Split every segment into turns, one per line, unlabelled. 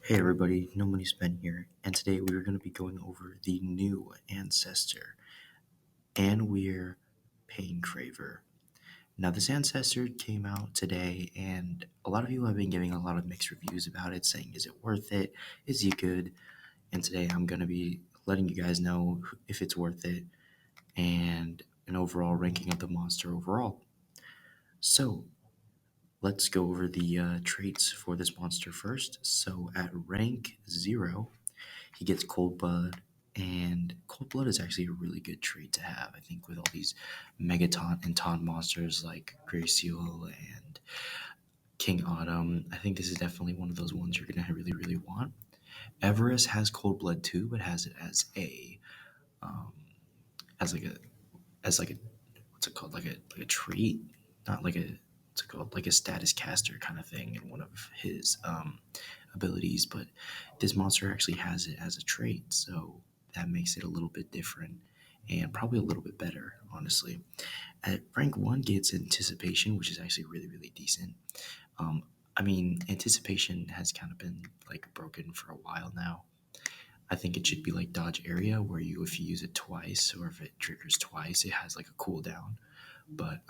Hey everybody, No Money Spent here, and today we are going to be going over the new ancestor, Anwir Paincraver. Now, this ancestor came out today, and a lot of people have been giving a lot of mixed reviews about it, saying, is it worth it? Is he good? And today I'm going to be letting you guys know if it's worth it and an overall ranking of the monster overall. So, let's go over the traits for this monster first. So, at rank 0, he gets cold blood, and cold blood is actually a really good trait to have. I think with all these megaton and taunt monsters like Grey Seal and King Autumn, I think this is definitely one of those ones you're gonna really really want. Everest has cold blood too, but has it um, as like a as like a what's it called, like a trait, not like a what's it called, like a status caster kind of thing in one of his abilities, but this monster actually has it as a trait, so that makes it a little bit different and probably a little bit better, honestly. At rank 1 gets anticipation, which is actually really really decent. I mean, anticipation has kind of been like broken for a while now. I think it should be like dodge area, where you, if you use it twice or if it triggers twice, it has like a cooldown. But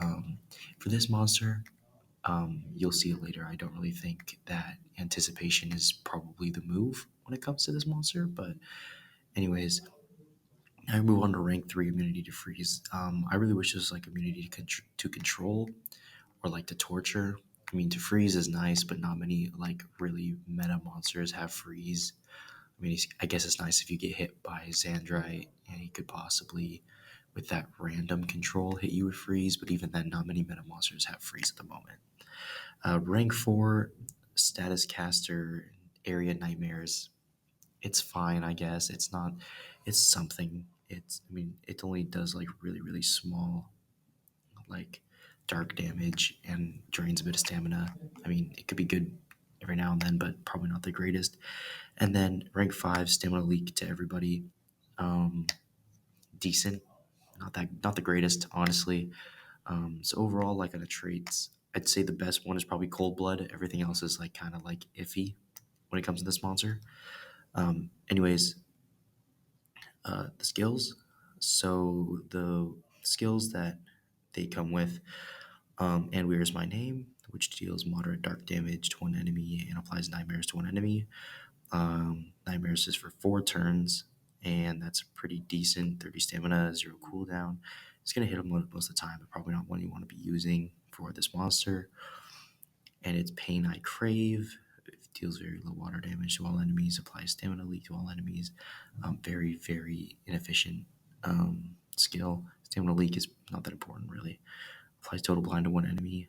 for this monster, you'll see it later. I don't really think that anticipation is probably the move when it comes to this monster. But anyways, I move on to rank 3, immunity to freeze. I really wish this was like immunity to control or like to torture. I mean, to freeze is nice, but not many like really meta monsters have freeze. I mean, I guess it's nice if you get hit by Xandrite and he could possibly, with that random control, hit you with freeze. But even then, not many meta monsters have freeze at the moment. Rank 4, status caster, area nightmares. It's fine, I guess. It's not. It's something. I mean, it only does like really really small, like dark damage and drains a bit of stamina. I mean, it could be good every now and then, but probably not the greatest. And then rank 5, stamina leak to everybody. Um, Decent, not the greatest, honestly. So overall, like on the traits, I'd say the best one is probably cold blood. Everything else is like kind of like iffy when it comes to this monster. Anyways, the skills. So the skills that they come with, and Weir's My Name, which deals moderate dark damage to one enemy and applies nightmares to one enemy. Nightmares is for 4 turns, and that's pretty decent. 30 stamina, 0 cooldown. It's gonna hit him most of the time, but probably not one you want to be using for this monster. And it's Pain I Crave. It deals very low water damage to all enemies, applies stamina leak to all enemies. Very, very inefficient skill. Stamina leak is not that important, really. Applies total blind to one enemy.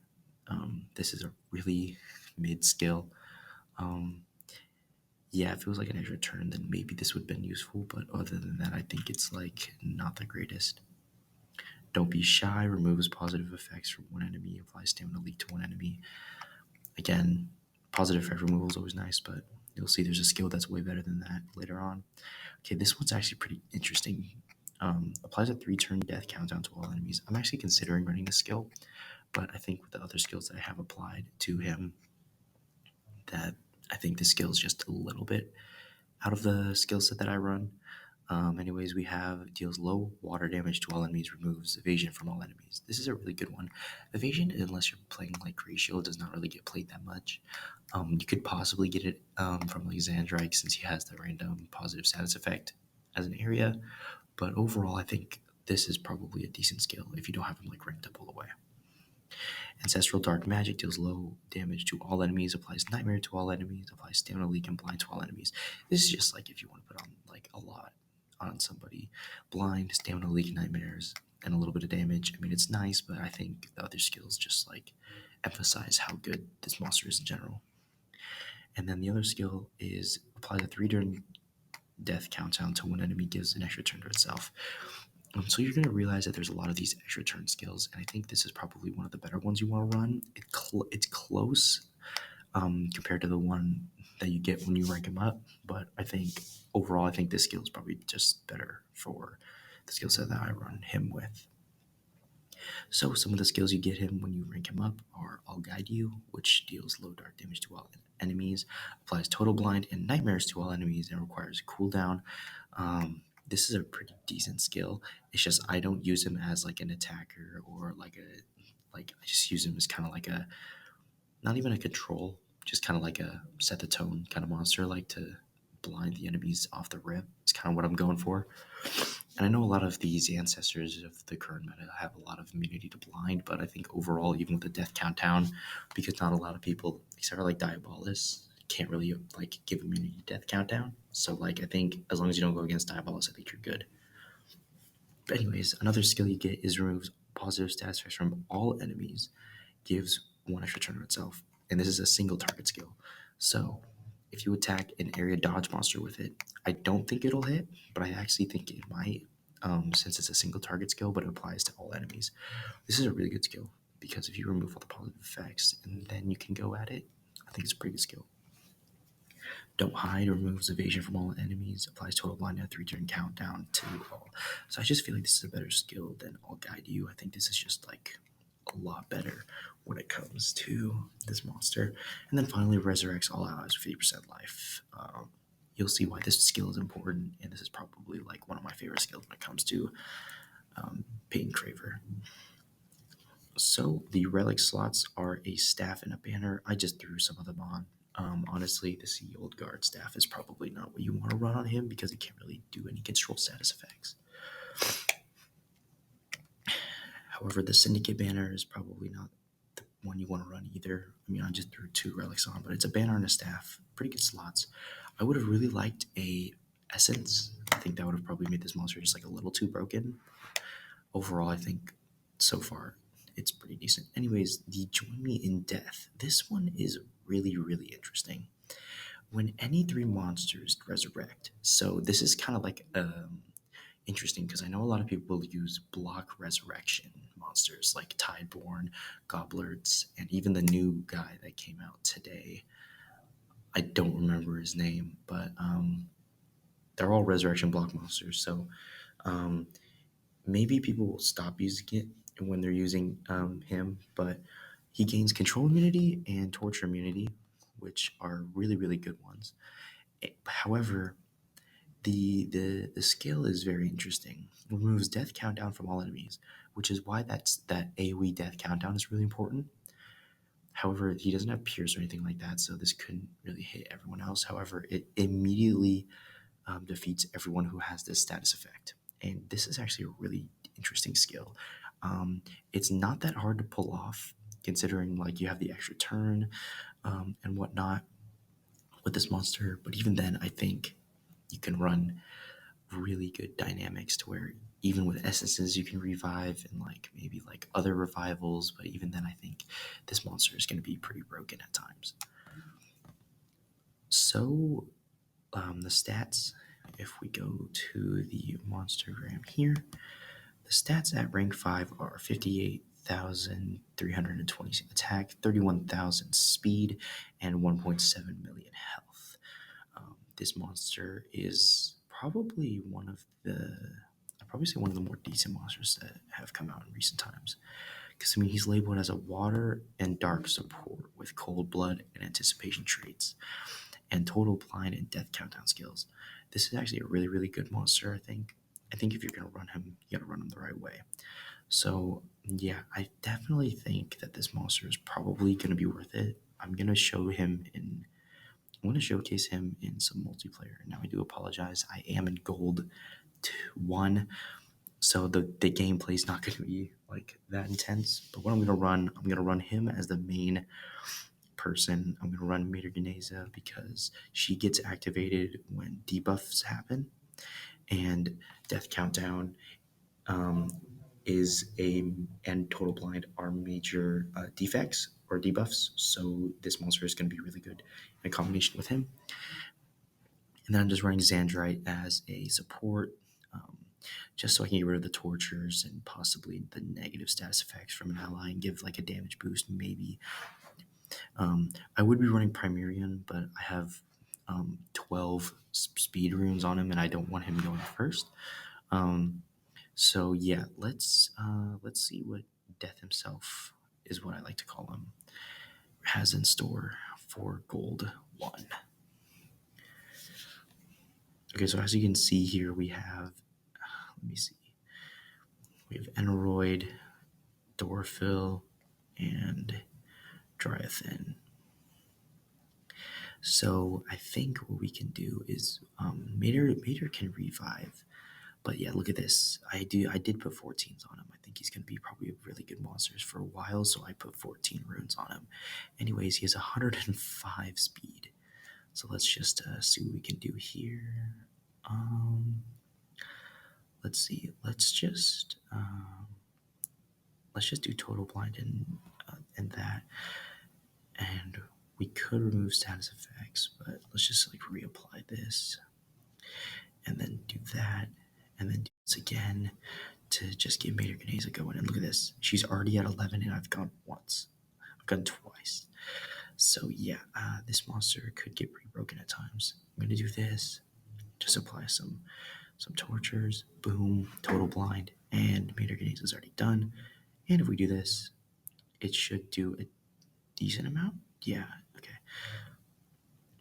This is a really mid skill. Um, yeah, if it was like an extra turn, then maybe this would have been useful. But other than that, I think it's like not the greatest. Don't Be Shy removes positive effects from one enemy, applies stamina leak to one enemy. Again, positive effect removal is always nice, but you'll see there's a skill that's way better than that later on. Okay, this one's actually pretty interesting. Applies a 3-turn death countdown to all enemies. I'm actually considering running this skill, but I think with the other skills that I have applied to him, that I think the skill is just a little bit out of the skill set that I run. Anyways, we have deals low water damage to all enemies, removes evasion from all enemies. This is a really good one. Evasion, unless you're playing like Grey Shield, does not really get played that much. You could possibly get it from like Xandrike, since he has the random positive status effect as an area. But overall, I think this is probably a decent skill if you don't have him like ranked up all the way. Ancestral Dark Magic deals low damage to all enemies, applies Nightmare to all enemies, applies Stamina Leak and Blind to all enemies. This is just like if you want to put on like a lot on somebody. Blind, Stamina Leak, Nightmares, and a little bit of damage. I mean, it's nice, but I think the other skills just like emphasize how good this monster is in general. And then the other skill is apply the 3-turn death countdown to one enemy gives an extra turn to itself. So you're going to realize that there's a lot of these extra turn skills, and I think this is probably one of the better ones you want to run. It's close compared to the one that you get when you rank him up, but I think overall, I think this skill is probably just better for the skill set that I run him with. So some of the skills you get him when you rank him up are I'll Guide You, which deals low dark damage to all enemies, applies Total Blind and Nightmares to all enemies, and requires a cooldown. This is a pretty decent skill. It's just I don't use him as like an attacker or I just use him as kind of like a not even a control, just kind of like a set the tone kind of monster, like to blind the enemies off the rip. It's kind of what I'm going for. And I know a lot of these ancestors of the current meta have a lot of immunity to blind, but I think overall, even with the death countdown, because not a lot of people, except for like Diabolus, can't really like give immunity to death countdown. So like I think as long as you don't go against Diabolus, I think you're good. But anyways, another skill you get is removes positive stats effects from all enemies, gives one extra turn on itself, and this is a single target skill. So if you attack an area dodge monster with it, I don't think it'll hit, but I actually think it might, since it's a single target skill, but it applies to all enemies. This is a really good skill because if you remove all the positive effects and then you can go at it, I think it's a pretty good skill. Don't Hide removes evasion from all enemies, applies total blind at 3 turn countdown to all. So I just feel like this is a better skill than I'll Guide You. I think this is just like a lot better when it comes to this monster. And then finally, resurrects all allies with 50% life. You'll see why this skill is important, and this is probably like one of my favorite skills when it comes to Paincraver. So the relic slots are a staff and a banner. I just threw some of them on. Honestly, the Sea Old Guard staff is probably not what you want to run on him because he can't really do any control status effects. However, the Syndicate banner is probably not the one you want to run either. I mean, I just threw 2 relics on, but it's a banner and a staff. Pretty good slots. I would have really liked a Essence. I think that would have probably made this monster just like a little too broken. Overall, I think so far it's pretty decent. Anyways, the Join Me in Death. This one is really, really interesting. When any 3 monsters resurrect, so this is kind of like interesting because I know a lot of people use block resurrection monsters like Tideborn, Goblets, and even the new guy that came out today. I don't remember his name, but they're all resurrection block monsters. So um, maybe people will stop using it when they're using him, but he gains control immunity and torture immunity, which are really, really good ones. However, the skill is very interesting. It removes death countdown from all enemies, which is why that AoE death countdown is really important. However, he doesn't have pierce or anything like that, so this couldn't really hit everyone else. However, it immediately defeats everyone who has this status effect, and this is actually a really interesting skill. It's not that hard to pull off, considering like you have the extra turn and whatnot with this monster. But even then, I think you can run really good dynamics to where even with essences you can revive and like maybe like other revivals, but even then I think this monster is going to be pretty broken at times. So the stats, if we go to the monstergram here, the stats at rank 5 are 58,320 attack, 31,000 speed, and 1.7 million health. This monster is probably I'd probably say one of the more decent monsters that have come out in recent times. Because I mean, he's labeled as a water and dark support with cold blood and anticipation traits, and total blind and death countdown skills. This is actually a really, really good monster. I think. I think if you're gonna run him, you gotta run him the right way. So yeah, I definitely think that this monster is probably gonna be worth it. I'm gonna showcase him in some multiplayer. Now I do apologize. I am in gold 1, so the gameplay is not going to be like that intense. But what I'm gonna run him as the main person. I'm gonna run Mater Geneza because she gets activated when debuffs happen, and Death Countdown um, is a and Total Blind are major defects or debuffs. So this monster is going to be really good in combination with him. And then I'm just running Xandrite as a support, um, just so I can get rid of the tortures and possibly the negative status effects from an ally and give like a damage boost, maybe. I would be running Primerian, but I have 12 speed runes on him, and I don't want him going first. Um, So yeah, let's see what Death himself is what I like to call him has in store for Gold 1. Okay, so as you can see here, we have let me see, we have Eneroid, Dorfil, and Dryathan. So I think what we can do is Mater can revive. But yeah, look at this. I did put 14s on him. I think he's gonna be probably a really good monster for a while, so I put 14 runes on him. Anyways, he has 105 speed. So let's just see what we can do here. Let's see. Let's just do total blind and that, and we could remove status effects, but let's just like reapply this, and then do that, and then do this again to just get Mater Ganesa going. And look at this. She's already at 11, and I've gone once. I've gone twice. So yeah, this monster could get pretty broken at times. I'm going to do this. Just apply some tortures. Boom. Total blind. And Mater Ganesa is already done. And if we do this, it should do a decent amount. Yeah. Okay.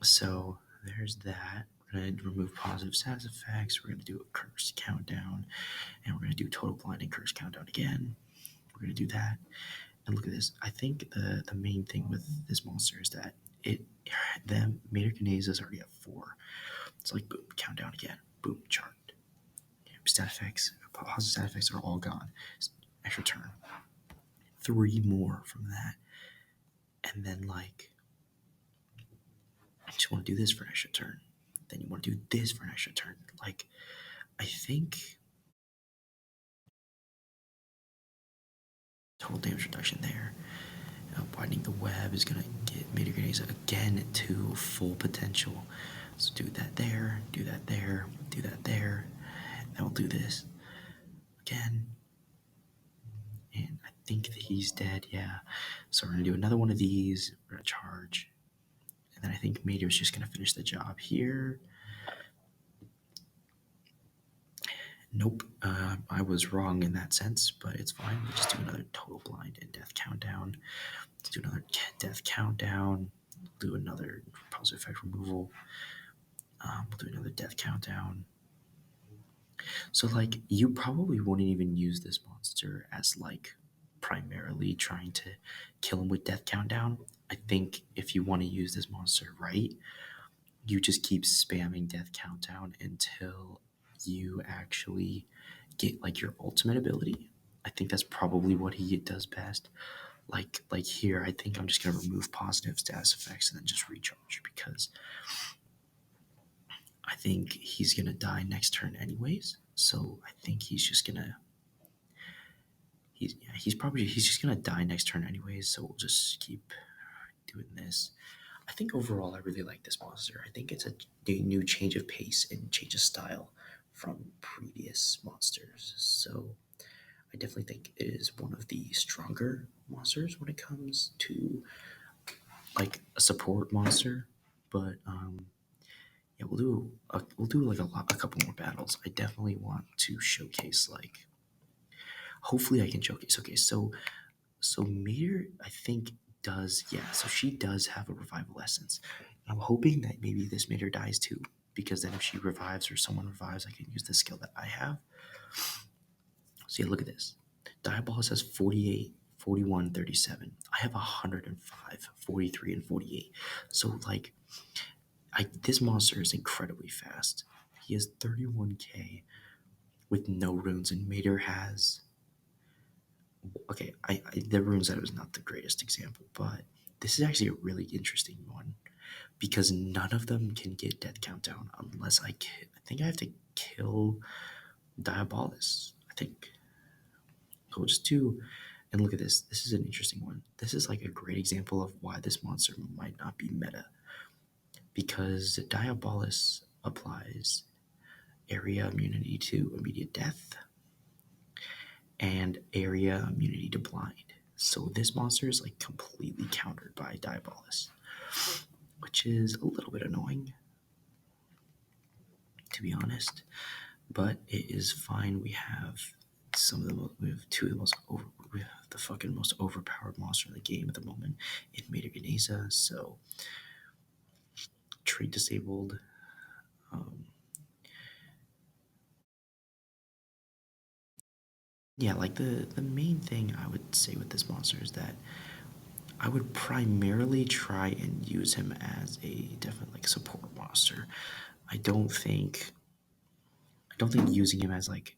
So there's that. We're going to remove positive status effects. We're going to do a curse countdown. And we're going to do total blind and curse countdown again. We're going to do that. And look at this. I think the main thing with this monster is that them Mater Ganesa is already at 4. It's like boom, countdown again. Boom, chart. Stat effects, positive stat effects are all gone. Extra turn. 3 more from that. And then like I just want to do this for an extra turn. Then you want to do this for an extra turn. Like I think total damage reduction there. Widening the web is going to get Mater Ganesa again to full potential. So do that there, do that there, do that there. Then we'll do this again. And I think that he's dead, yeah. So we're going to do another one of these. We're going to charge. And then I think Mater's just going to finish the job here. Nope, I was wrong in that sense, but it's fine. We'll just do another total blind and death countdown. Let's do another death countdown. We'll do another positive effect removal. We'll do another death countdown. So, like, you probably wouldn't even use this monster as, like, primarily trying to kill him with death countdown. I think if you want to use this monster right, you just keep spamming death countdown until you actually get, like, your ultimate ability. I think that's probably what he does best. Like here, I think I'm just going to remove positive status effects and then just recharge because I think he's going to die next turn anyways. So I think he's just going to he's just going to die next turn anyways, so we'll just keep doing this. I think overall I really like this monster. I think it's a new change of pace and change of style from previous monsters. So I definitely think it is one of the stronger monsters when it comes to like a support monster. But yeah, we'll do like a couple more battles. I definitely want to showcase like hopefully I can showcase. Okay, so Mater I think does, yeah, so she does have a revival essence. I'm hoping that maybe this Mater dies too, because then if she revives or someone revives, I can use the skill that I have. So yeah, look at this. Diabolus has 48, 41, 37. I have 105, 43, and 48. So like this monster is incredibly fast. He has 31k with no runes, and Mater has okay. The runes that was not the greatest example, but this is actually a really interesting one because none of them can get death countdown unless I think I have to kill Diabolus. I think so we'll just do. And look at this. This is an interesting one. This is like a great example of why this monster might not be meta because Diabolus applies area immunity to immediate death and area immunity to blind. So this monster is like completely countered by Diabolus, which is a little bit annoying, to be honest. But it is fine. We have some of the most, we have two of the most over, we have the fucking most overpowered monster in the game at the moment in Mater Ganesa. So trait disabled. Um, yeah, like the main thing I would say with this monster is that I would primarily try and use him as a definite like support monster. I don't think I don't think using him as like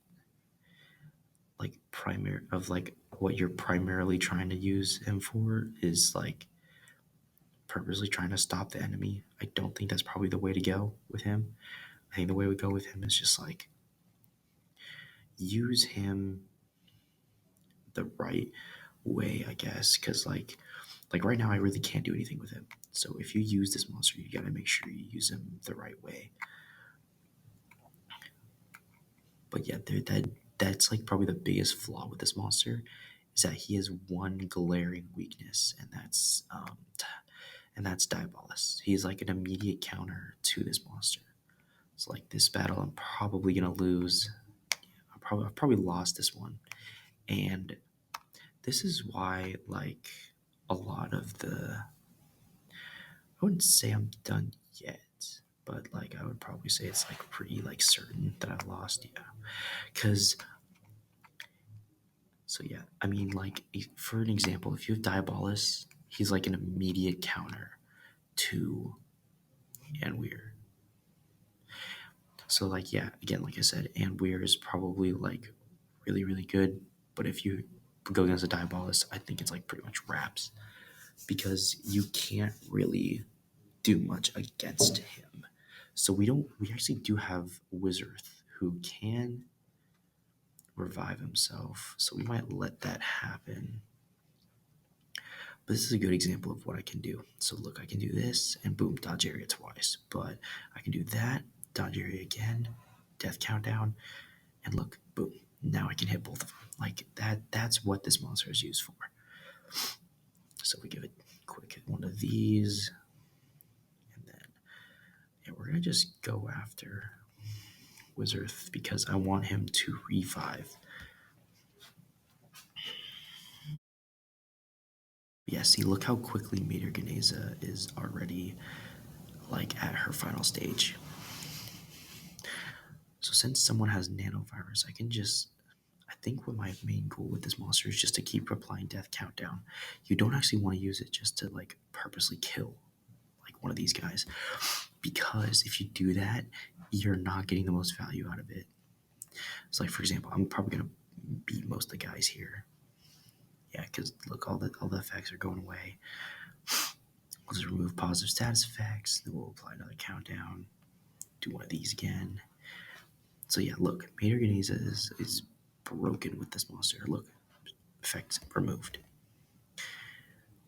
primary of like what you're primarily trying to use him for is like purposely trying to stop the enemy. I don't think that's probably the way to go with him. I think the way we go with him is just like use him the right way, I guess, because like right now I really can't do anything with him. So if you use this monster, you gotta make sure you use him the right way. But yeah, that's like probably the biggest flaw with this monster is that he has one glaring weakness, and that's Diabolus. He's like an immediate counter to this monster. So like this battle, I'm probably gonna lose. I've probably lost this one, and this is why like a lot of the I wouldn't say I'm done yet, but like I would probably say it's like pretty like certain that I've lost. Yeah, because so yeah, I mean like for an example, if you have Diabolus, he's like an immediate counter to Anwir. So like yeah, again like I said, Anwir is probably like really good, but if you go against a Diabolus, I think it's like pretty much wraps because you can't really do much against him. So we actually do have Wizarth who can revive himself. So we might let that happen. But this is a good example of what I can do. So look, I can do this and boom, dodge area twice. But I can do that, dodge area again, death countdown, and look, boom. Now I can hit both of them. Like that's what this monster is used for. So we give it quick hit one of these, and then yeah, we're gonna just go after Wizard because I want him to revive. Yeah, see, look how quickly Mater Ganesa is already like at her final stage. So since someone has nanovirus, I can just I think what my main goal with this monster is just to keep applying death countdown. You don't actually want to use it just to like purposely kill like one of these guys. Because if you do that, you're not getting the most value out of it. So like for example, I'm probably gonna beat most of the guys here. Yeah, because look, all the effects are going away. We'll just remove positive status effects. Then we'll apply another countdown. Do one of these again. So yeah, look, Mater Ganesa is broken with this monster. Look, effects removed.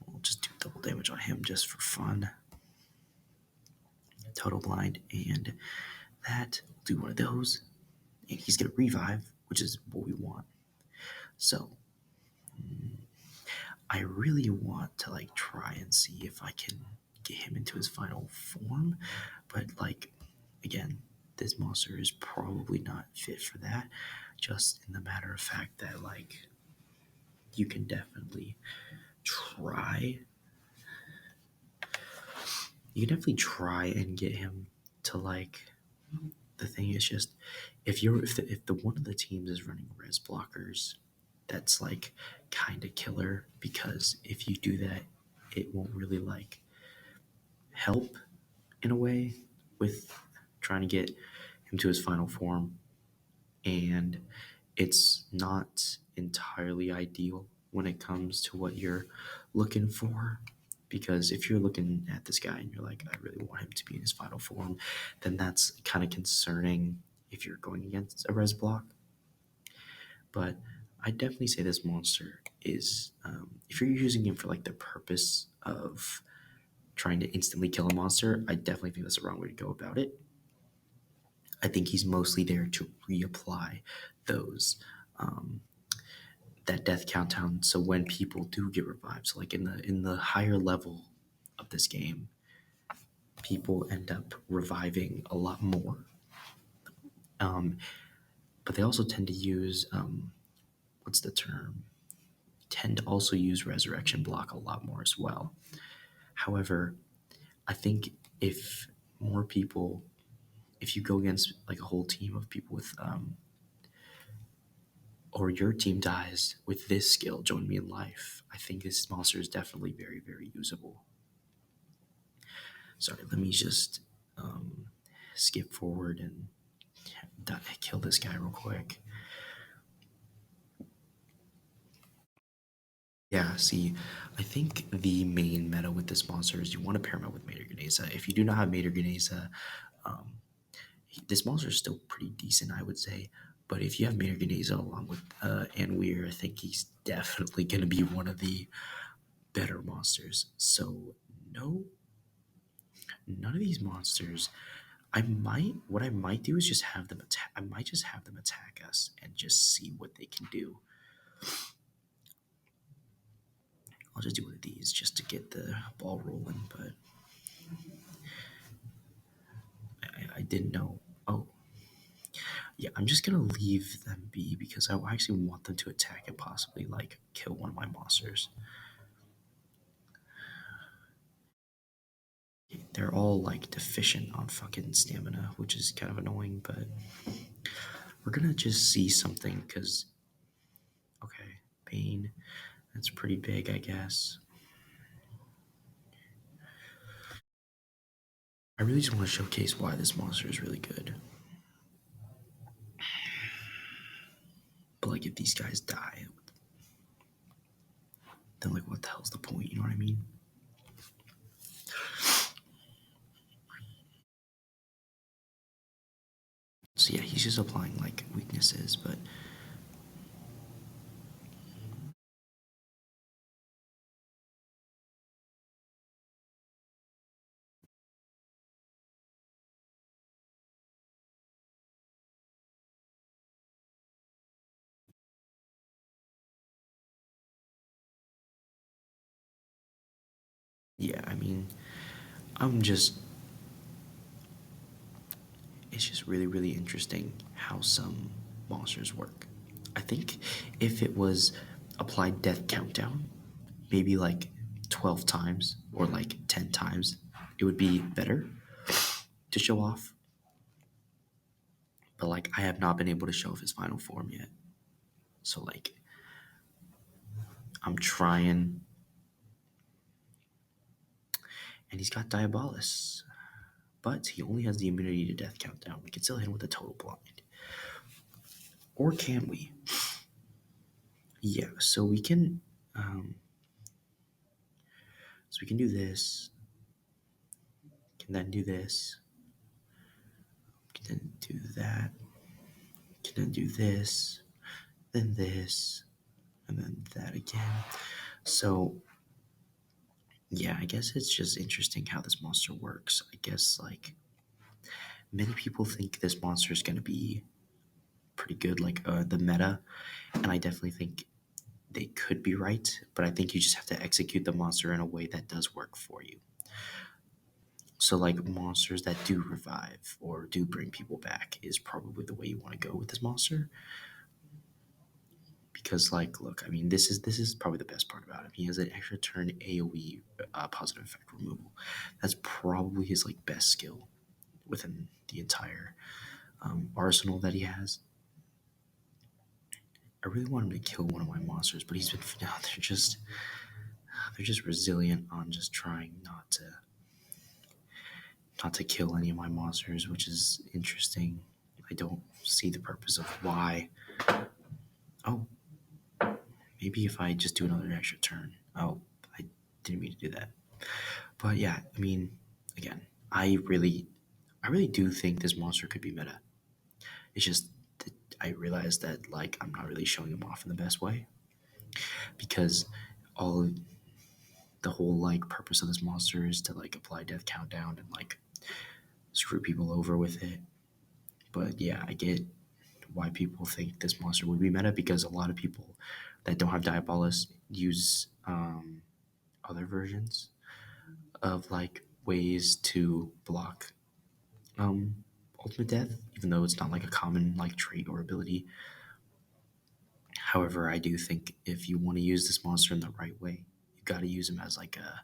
We'll just do double damage on him just for fun. Total blind, and that we'll do one of those, and he's gonna revive, which is what we want. So I really want to like try and see if I can get him into his final form, but like again, this monster is probably not fit for that. Just in the matter of fact that like you can definitely try. You can definitely try and get him to like. The thing is just if the one of the teams is running res blockers, that's like kind of killer because if you do that, it won't really like help in a way with trying to get him to his final form, and it's not entirely ideal when it comes to what you're looking for. Because if you're looking at this guy and you're like, I really want him to be in his final form, then that's kind of concerning if you're going against a res block. But I definitely say this monster is, if you're using him for like the purpose of trying to instantly kill a monster, I definitely think that's the wrong way to go about it. I think he's mostly there to reapply those that death countdown. So when people do get revived, so like in the higher level of this game, people end up reviving a lot more. Um, but they also tend to use what's the term? Tend to also use resurrection block a lot more as well. However, I think if more people, if you go against like a whole team of people with or your team dies with this skill, join me in life, I think this monster is definitely very, very usable. Sorry, let me just um, skip forward and kill this guy real quick. Yeah, see, I think the main meta with this monster is you want to pair him up with Mater Ganesa. If you do not have Mater Ganesa, um, this monster is still pretty decent, I would say. But if you have Mater Ganesa along with Anwir, I think he's definitely going to be one of the better monsters. So, no, none of these monsters. What I might do is just have them attack. I might just have them attack us and just see what they can do. I'll just do one of these just to get the ball rolling, but I didn't know. Oh, yeah, I'm just gonna leave them be because I actually want them to attack and possibly like kill one of my monsters. They're all like deficient on fucking stamina, which is kind of annoying, but we're gonna just see something because, okay, pain, that's pretty big, I guess. I really just want to showcase why this monster is really good. But like, if these guys die, then like, what the hell's the point? You know what I mean? So yeah, he's just applying like weaknesses, but yeah, I mean, I'm just it's just really, really interesting how some monsters work. I think if it was applied death countdown, maybe like 12 times or like 10 times, it would be better to show off. But like, I have not been able to show off his final form yet. So like, I'm trying. And he's got Diabolus. But he only has the immunity to death countdown. We can still hit him with a total blind. Or can we? Yeah, so we can so we can do this. Can then do this. Can then do that. Can then do this. Then this. And then that again. So yeah, I guess it's just interesting how this monster works. I guess like many people think this monster is gonna be pretty good, like the meta, and I definitely think they could be right, but I think you just have to execute the monster in a way that does work for you. So, like monsters that do revive or do bring people back is probably the way you want to go with this monster. Because, like, look, I mean, this is probably the best part about him. He has an extra turn AOE positive effect removal. That's probably his like best skill within the entire arsenal that he has. I really want him to kill one of my monsters, but he's been no, they're just resilient on just trying not to kill any of my monsters, which is interesting. I don't see the purpose of why. Oh, maybe if I just do another extra turn. Oh, I didn't mean to do that. But yeah, I mean, again, I really do think this monster could be meta. It's just that I realized that like I'm not really showing him off in the best way because all the whole like purpose of this monster is to like apply death countdown and like screw people over with it. But yeah, I get why people think this monster would be meta because a lot of people that don't have Diabolus use other versions of like ways to block um, ultimate death, even though it's not like a common like trait or ability. However, I do think if you want to use this monster in the right way, you got to use him as like a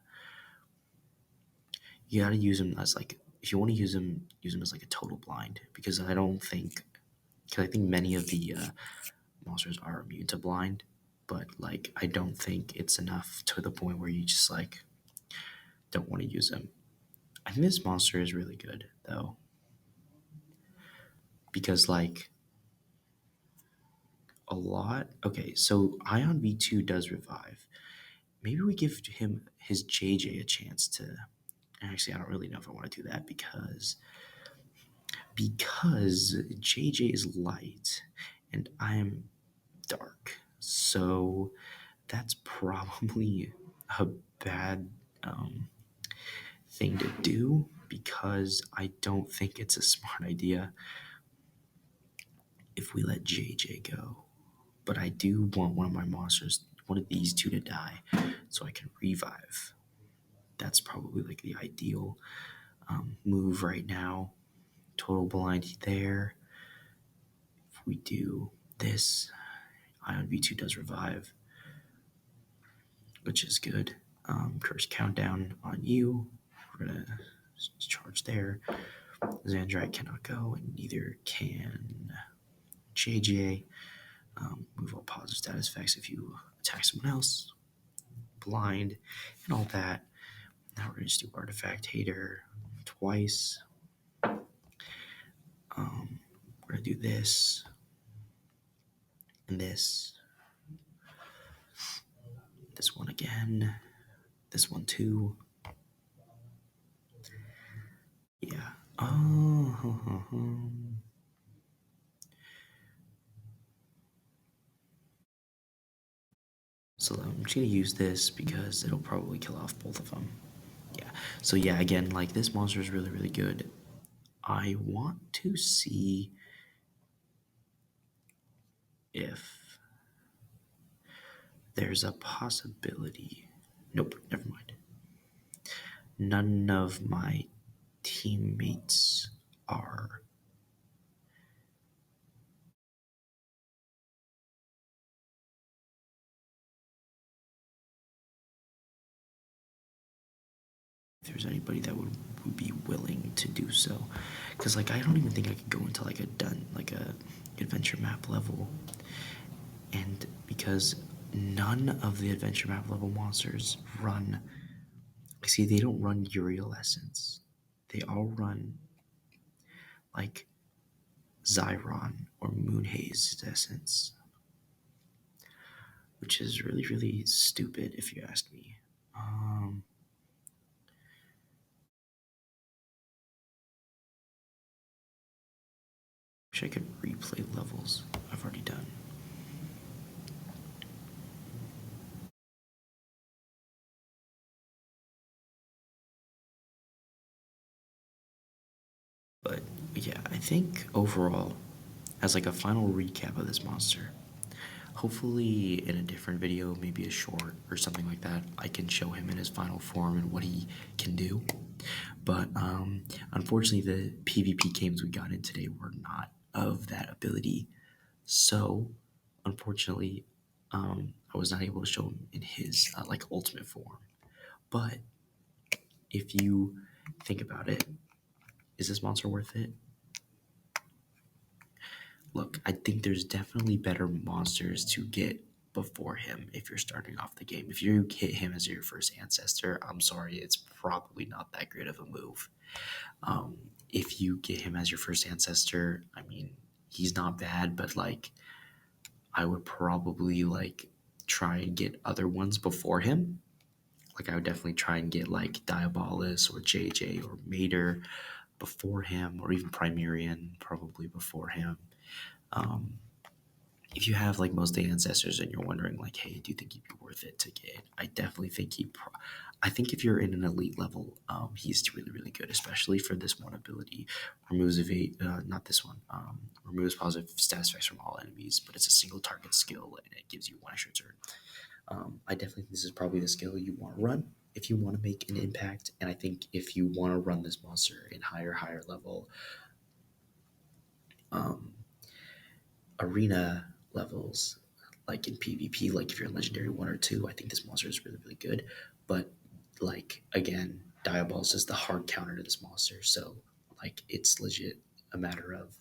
you got to use him as like if you want to use him as like a total blind because I don't think because I think many of the monsters are immune to blind, but like I don't think it's enough to the point where you just like don't want to use him. I think this monster is really good though because like a lot. Okay, so Ion V2 does revive. Maybe we give him his JJ a chance to. Actually, I don't really know if I want to do that because JJ is light and I'm dark. So that's probably a bad thing to do because I don't think it's a smart idea if we let JJ go. But I do want one of my monsters, one of these two to die so I can revive. That's probably like the ideal move right now. Total blind there. If we do this, Ion V2 does revive, which is good. Curse countdown on you. We're gonna charge there. Xandrite cannot go, and neither can JJ. Move all positive status effects if you attack someone else. Blind, and all that. Now we're gonna just do Artifact Hater twice. We're gonna do this and this. This one again. This one too. Yeah. Oh. So I'm just gonna use this because it'll probably kill off both of them. Yeah. So yeah, again, like this monster is really, really good. I want to see if there's a possibility. Nope, never mind. None of my teammates are. If there's anybody that would be willing to do so, because like I don't even think I could go into like a adventure map level, and because none of the adventure map level monsters run. See, they don't run Uriel Essence. They all run like Zyron or Moonhaze Essence, which is really, really stupid if you ask me. Wish I could replay levels I've already done. But yeah, I think overall, as like a final recap of this monster, hopefully in a different video, maybe a short or something like that, I can show him in his final form and what he can do. But unfortunately, the PvP games we got in today were not of that ability. So unfortunately, I was not able to show him in his like ultimate form. But if you think about it, is this monster worth it? Look, I think there's definitely better monsters to get before him if you're starting off the game. If you hit him as your first ancestor, I'm sorry, it's probably not that great of a move. If you get him as your first ancestor, I mean, he's not bad, but like, I would probably like try and get other ones before him. Like, I would definitely try and get like Diabolus or JJ or Mater before him, or even Primerian probably before him. Um, if you have like most of the ancestors and you're wondering like, hey, do you think he'd be worth it to get? I definitely think I think if you're in an elite level, he's really, really good, especially for this one ability. Removes evade, not this one. Removes positive status effects from all enemies, but it's a single target skill and it gives you one extra turn. I definitely think this is probably the skill you want to run if you want to make an impact. And I think if you want to run this monster in higher level um, arena levels, like in PvP, like if you're in Legendary 1 or 2, I think this monster is really, really good. But like again, Diabol's is the hard counter to this monster, so like it's legit a matter of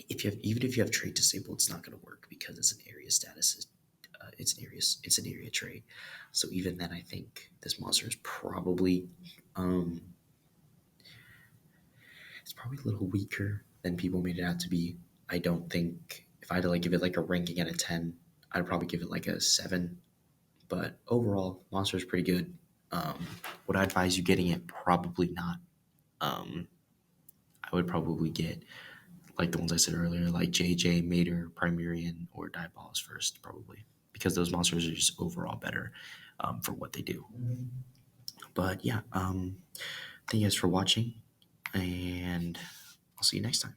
if you have even if you have trait disabled, it's not going to work because it's an area status. It's an area trait. So even then, I think this monster is probably um, it's probably a little weaker than people made it out to be. I don't think if I had to like give it like a ranking out of 10, I'd probably give it like a 7. But overall, monster is pretty good. Would I advise you getting it? Probably not. Um, I would probably get like the ones I said earlier, like JJ, Mater, Primerian, or Diabolos first, probably because those monsters are just overall better for what they do. But yeah, thank you guys for watching, and I'll see you next time.